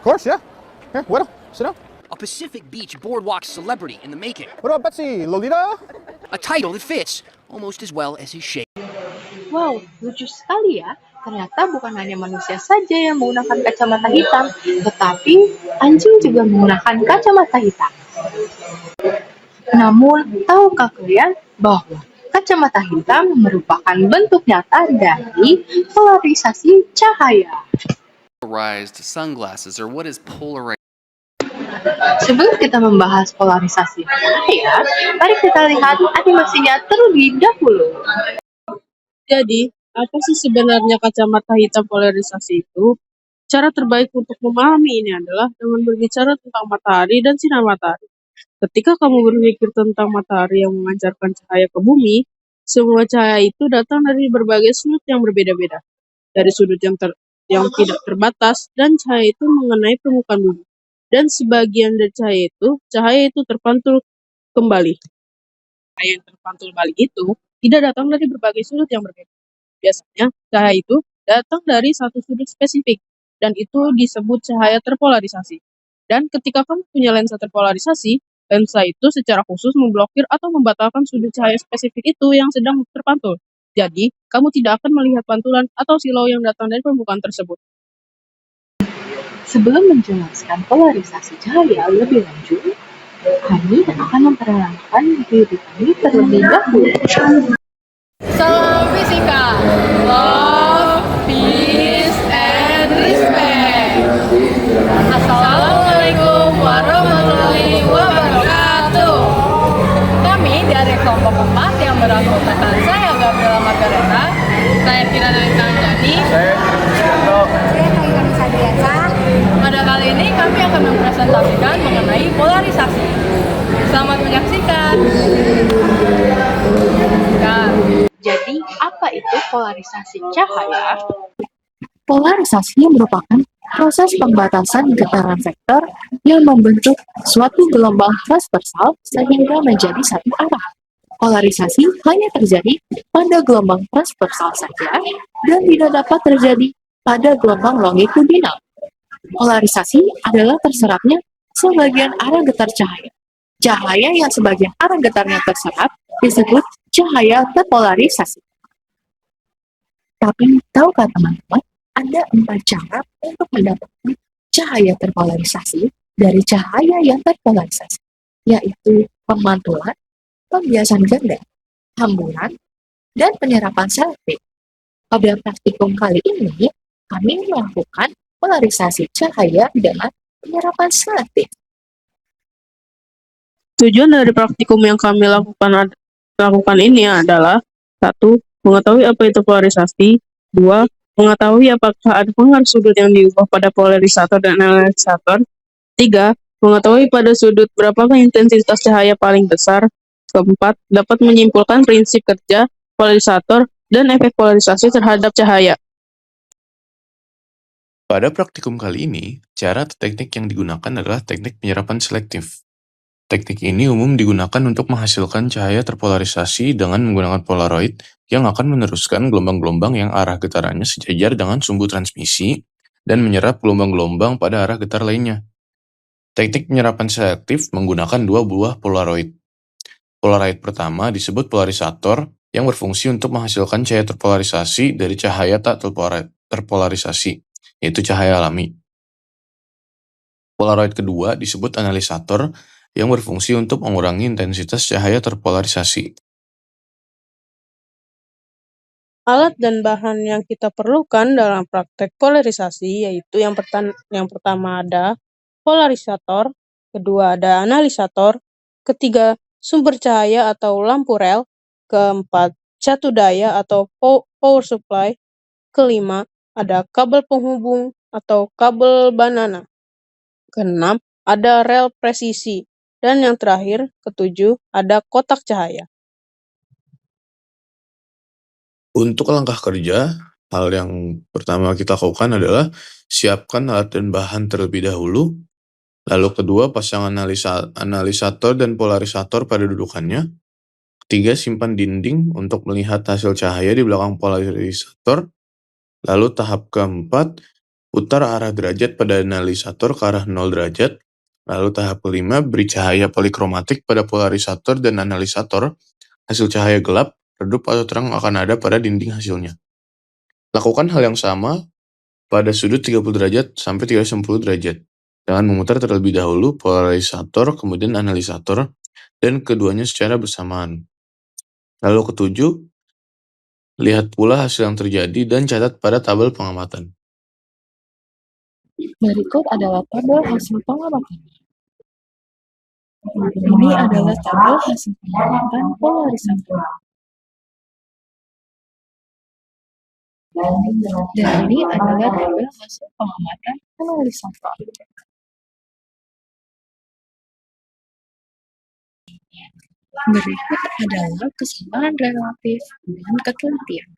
Of course, yeah. Here, what? Sit down. A Pacific Beach boardwalk celebrity in the making. What about Betsy? Lolita? A title that fits almost as well as his shape. Wow, lucu sekali ya. Ternyata bukan hanya manusia saja yang menggunakan kacamata hitam, tetapi anjing juga menggunakan kacamata hitam. Namun, tahukah kalian bahwa kacamata hitam merupakan bentuk nyata dari polarisasi cahaya? Polarized sunglasses, or what is polarized? Sebelum kita membahas polarisasi cahaya, mari kita lihat animasinya terlebih dahulu. Jadi, apa sih sebenarnya kacamata hitam polarisasi itu? Cara terbaik untuk memahami ini adalah dengan berbicara tentang matahari dan sinar matahari. Ketika kamu berpikir tentang matahari yang memancarkan cahaya ke bumi, semua cahaya itu datang dari berbagai sudut yang berbeda-beda. Dari sudut yang tidak terbatas, dan cahaya itu mengenai permukaan bumi. Dan sebagian dari cahaya itu terpantul kembali. Cahaya yang terpantul balik itu tidak datang dari berbagai sudut yang berbeda. Biasanya, cahaya itu datang dari satu sudut spesifik, dan itu disebut cahaya terpolarisasi. Dan ketika kamu punya lensa terpolarisasi, lensa itu secara khusus memblokir atau membatalkan sudut cahaya spesifik itu yang sedang terpantul. Jadi, kamu tidak akan melihat pantulan atau silau yang datang dari permukaan tersebut. Sebelum menjelaskan polarisasi cahaya lebih lanjut, kami akan memperkenalkan diri kami terlebih dahulu. Salam fisika, love, peace, and respect. Assalamualaikum warahmatullahi wabarakatuh. Kami dari kelompok 4 yang beranggotakan saya Gabriela Margareta, saya Kirana Anjani. Saya Kayuani Sadriasa. Pada kali ini kami akan mempresentasikan mengenai polarisasi. Selamat menyaksikan. Jadi, apa itu polarisasi cahaya? Polarisasi merupakan proses pembatasan getaran vektor yang membentuk suatu gelombang transversal sehingga menjadi satu arah. Polarisasi hanya terjadi pada gelombang transversal saja dan tidak dapat terjadi pada gelombang longitudinal. Polarisasi adalah terserapnya sebagian arah getar cahaya. Cahaya yang sebagian arah getarnya terserap disebut cahaya terpolarisasi. Tapi tahukah teman-teman, ada 4 cara untuk mendapatkan cahaya terpolarisasi dari cahaya yang terpolarisasi, yaitu pemantulan, pembiasan ganda, hamburan, dan penyerapan selektif. Pada praktikum kali ini, kami melakukan polarisasi cahaya dengan penyerapan selektif. Tujuan dari praktikum yang kami lakukan ini adalah 1. Mengetahui apa itu polarisasi. 2. Mengetahui apakah ada pengaruh sudut yang diubah pada polarisator dan analisator. 3. Mengetahui pada sudut berapakah intensitas cahaya paling besar. 4. Dapat menyimpulkan prinsip kerja polarisator dan efek polarisasi terhadap cahaya. Pada praktikum kali ini, cara atau teknik yang digunakan adalah teknik penyerapan selektif. Teknik ini umum digunakan untuk menghasilkan cahaya terpolarisasi dengan menggunakan polaroid yang akan meneruskan gelombang-gelombang yang arah getarannya sejajar dengan sumbu transmisi dan menyerap gelombang-gelombang pada arah getar lainnya. Teknik penyerapan selektif menggunakan 2 buah polaroid. Polaroid pertama disebut polarisator yang berfungsi untuk menghasilkan cahaya terpolarisasi dari cahaya tak terpolarisasi, yaitu cahaya alami. Polaroid kedua disebut analisator yang berfungsi untuk mengurangi intensitas cahaya terpolarisasi. Alat dan bahan yang kita perlukan dalam praktek polarisasi yaitu yang pertama ada polarisator, kedua ada analisator, ketiga sumber cahaya atau lampu rel, keempat catu daya atau power supply, kelima ada kabel penghubung atau kabel banana, keenam ada rel presisi, dan yang terakhir, ketujuh, ada kotak cahaya. Untuk langkah kerja, hal yang pertama kita lakukan adalah siapkan alat dan bahan terlebih dahulu. Lalu kedua, pasang analisator dan polarisator pada dudukannya. Ketiga, simpan dinding untuk melihat hasil cahaya di belakang polarisator. Lalu tahap keempat, Putar arah derajat pada analisator ke arah 0 derajat. Lalu tahap kelima, beri cahaya polikromatik pada polarisator dan analisator. Hasil cahaya gelap, redup atau terang akan ada pada dinding hasilnya. Lakukan hal yang sama pada sudut 30 derajat sampai 360 derajat. Dengan memutar terlebih dahulu polarisator, kemudian analisator, dan keduanya secara bersamaan. Lalu ketujuh, lihat pula hasil yang terjadi dan catat pada tabel pengamatan. Berikut adalah tabel hasil pengamatan. Ini adalah tabel hasil pengamatan polarisator. Dan ini adalah tabel hasil pengamatan analisator. Berikut adalah kesamaan relatif dan ketelitian.